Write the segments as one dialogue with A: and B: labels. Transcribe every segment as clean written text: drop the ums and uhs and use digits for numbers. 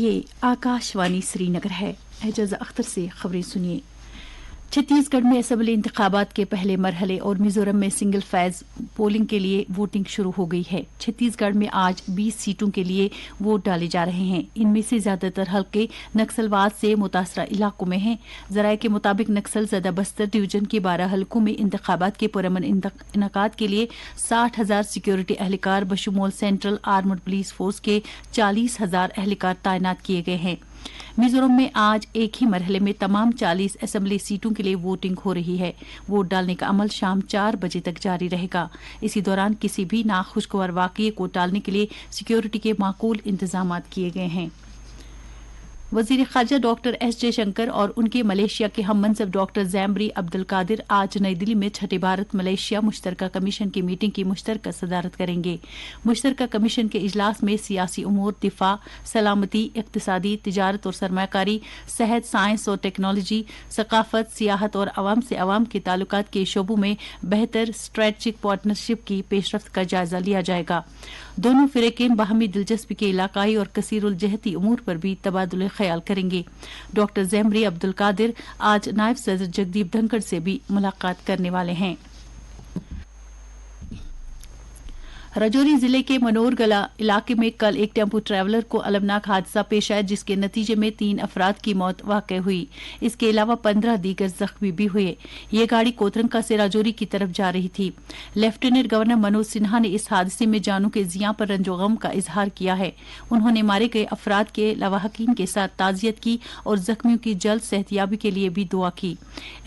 A: ये आकाशवाणी श्रीनगर है। एजाज़ अख्तर से खबरें सुनिए। छत्तीसगढ़ में असेंबली इंतखाबात के पहले मरहले और मिजोरम में सिंगल फेज पोलिंग के लिए वोटिंग शुरू हो गई है। छत्तीसगढ़ में आज 20 सीटों के लिए वोट डाले जा रहे हैं। इनमें से ज्यादातर हल्के नक्सलवाद से मुतासरा इलाकों में हैं। जराये के मुताबिक नक्सल ज़दा बस्तर डिवीजन के 12 हलकों में इंतखाबात के पुरअमन इनकाद के लिए 60,000 सिक्योरिटी एहलकार बशमूल सेंट्रल आर्मड पुलिस फोर्स के 40,000 एहलकार तैनात किए गए हैं। मिजोरम में आज एक ही मरहले में तमाम 40 असेंबली सीटों के लिए वोटिंग हो रही है। वोट डालने का अमल शाम 4 बजे तक जारी रहेगा। इसी दौरान किसी भी नाखुशगवार वाकये को टालने के लिए सिक्योरिटी के माकूल इंतजाम किए गए हैं। वजीर खारजा डॉक्टर एस जयशंकर और उनके मलेशिया के हम मनसब डॉक्टर ज़ैमरी अब्दुल कादिर आज नई दिल्ली में छठे भारत मलेशिया मुश्तरका कमीशन की मीटिंग की मुश्तरका सदारत करेंगे। मुश्तरका कमीशन के इजलास में सियासी उमूर, दिफा, सलामती, इक्तिसादी, तिजारत और सरमायाकारी, सेहत, साइंस और टेक्नोलॉजी, सकाफत, सियाहत और अवाम से अवाम के ताल्लुकात के शोबों में बेहतर स्ट्रेटेजिक पार्टनरशिप की पेशरफ्त का जायजा लिया जाएगा। दोनों फिरकेन बाहमी दिलचस्पी के इलाकाई और कसीरुल जहती उमूर पर भी तबादुल ख्याल करेंगे। डॉक्टर ज़ैमरी अब्दुल कादिर आज नायब सदर जगदीप धनखड़ से भी मुलाकात करने वाले हैं। राजौरी जिले के मनोरगला इलाके में कल एक टेम्पो ट्रैवलर को अलमनाक हादसा पेश आया, जिसके नतीजे में 3 अफराद की मौत वाक़ई हुई। इसके अलावा 15 दीगर जख्मी भी हुए। ये गाड़ी कोतरंका से राजौरी की तरफ जा रही थी। लेफ्टिनेंट गवर्नर मनोज सिन्हा ने इस हादसे में जानों के जियां पर रंजोगम का इजहार किया है। उन्होंने मारे गए अफराद के लवाहकीन के साथ ताज़ियत की और जख्मियों की जल्द सेहतियाबी के लिए भी दुआ की।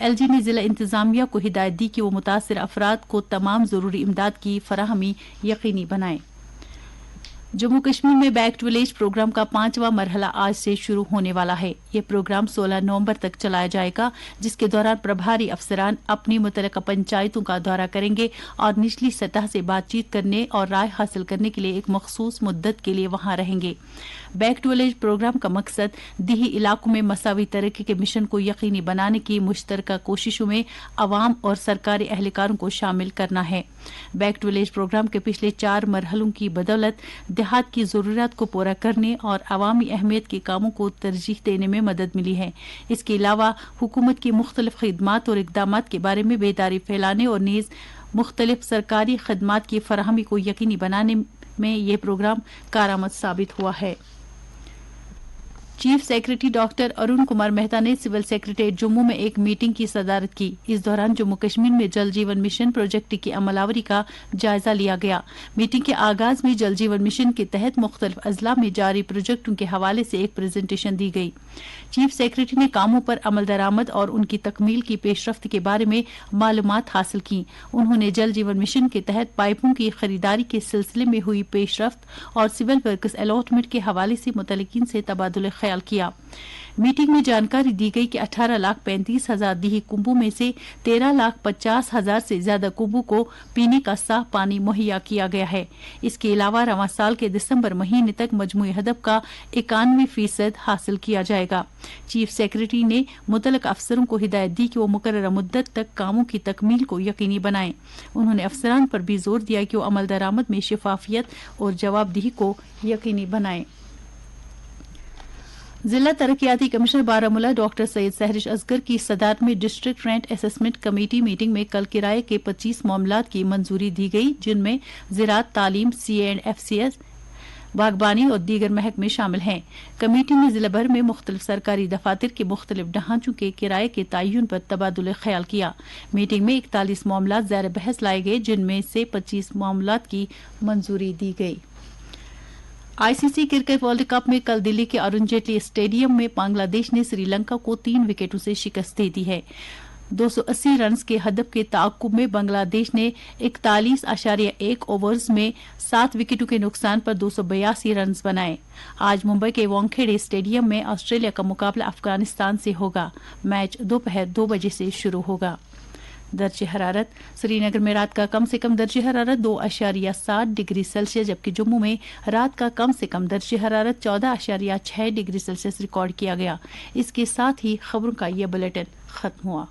A: एलजी ने जिला इंतजामिया को हिदायत दी कि वो मुतासिर अफराद को तमाम जरूरी इमदाद की फराहमी यकीनी बनाएं। जम्मू कश्मीर में बैक टू विलेज प्रोग्राम का 5वां मरहला आज से शुरू होने वाला है। ये प्रोग्राम 16 नवंबर तक चलाया जाएगा, जिसके दौरान प्रभारी अफसरान अपनी मुतल्लिका पंचायतों का दौरा करेंगे और निचली सतह से बातचीत करने और राय हासिल करने के लिए एक मखसूस मुद्दत के लिए वहां रहेंगे। बैक टू विलेज प्रोग्राम का मकसद दिही इलाकों में मसावी तरक्की के मिशन को यकीनी बनाने की मुश्तरका कोशिशों में अवाम और सरकारी एहलकारों को शामिल करना है। बैक टू विलेज प्रोग्राम के पिछले 4 मरहलों की बदौलत देहात की जरूरत को पूरा करने और अवामी अहमियत के कामों को तरजीह देने में मदद मिली है। इसके अलावा हुकूमत की मुख्तलिफ खिदमात और इकदामात के बारे में बेदारी फैलाने और नीज मुख्तलिफ सरकारी खदमात की फराहमी को यकीनी बनाने में ये प्रोग्राम कारआमद साबित हुआ है। Chief secretary doctor Arun Kumar Mehta ने सिविल सेक्रेटेरिएट जम्मू में एक मीटिंग की सदारत की। इस दौरान जम्मू कश्मीर में जल जीवन मिशन प्रोजेक्ट की अमलावरी का जायजा लिया गया। मीटिंग के आगाज में जल जीवन मिशन के तहत मुख्तलिफ अजला में जारी प्रोजेक्टों के हवाले से एक प्रेजेंटेशन दी गई। चीफ सेक्रेटरी ने कामों पर अमल दरामद और उनकी तकमील की पेशरफ्त के बारे में मालूमात हासिल की। उन्होंने जल जीवन मिशन के तहत पाइपों की खरीदारी के सिलसिले में हुई पेशरफ्त और सिविल वर्कर्स अलॉटमेंट के हवाले से मुतल्लिकीन से तबादुल ख्याल किया। मीटिंग में जानकारी दी गई कि 18,35,000 दीही कुंबों में से 13,50,000 से ज्यादा कुंबों को पीने का साफ पानी मुहैया किया गया है। इसके अलावा रवां साल के दिसंबर महीने तक मजमूई हदफ का 91% हासिल किया जाएगा। चीफ सेक्रेटरी ने मुतल्लिक़ अफसरों को हिदायत दी कि वो मुकर्ररा मुद्दत तक कामों की तकमील को यकीनी बनाएं। उन्होंने अफसरान पर भी जोर दिया कि वो अमल दरामद में शफाफियत और जवाबदेही को यकीनी बनाएं। जिला तरक्याती कमिश्नर बारामूला डॉक्टर सैयद सहरिश असगर की सदारत में district rent assessment committee meeting में कल किराए के 25 मामलात की मंजूरी दी गई, जिनमें ज़राअत, तालीम, CA&FCS, बागबानी और दीगर महकमे शामिल हैं। कमेटी ने जिला भर में मुख्तलिफ सरकारी दफातर के मुख्तलिफ ढांचों के किराए के तयन पर तबादुल ख्याल किया। मीटिंग में 41 मामलात ज़ैर बहस लाए गए, जिनमें से 25 मामलात की मंजूरी दी गई। आईसीसी क्रिकेट वर्ल्ड कप में कल दिल्ली के अरुण जेटली स्टेडियम में बांग्लादेश ने श्रीलंका को 3 विकेटों से शिकस्त दे दी है। 280 रन के हदफ के ताक़ुब में बांग्लादेश ने 41.1 ओवर्स में 7 विकेटों के नुकसान पर 282 रन बनाए। आज मुंबई के वानखेड़े स्टेडियम में ऑस्ट्रेलिया का मुकाबला अफगानिस्तान से होगा। मैच दोपहर 2 बजे से शुरू होगा। दर्जे हरारत श्रीनगर में रात का कम से कम दर्जे हरारत 2.7 डिग्री सेल्सियस, जबकि जम्मू में रात का कम से कम दर्जे हरारत 14.6 डिग्री सेल्सियस रिकॉर्ड किया गया। इसके साथ ही खबरों का यह बुलेटिन खत्म हुआ।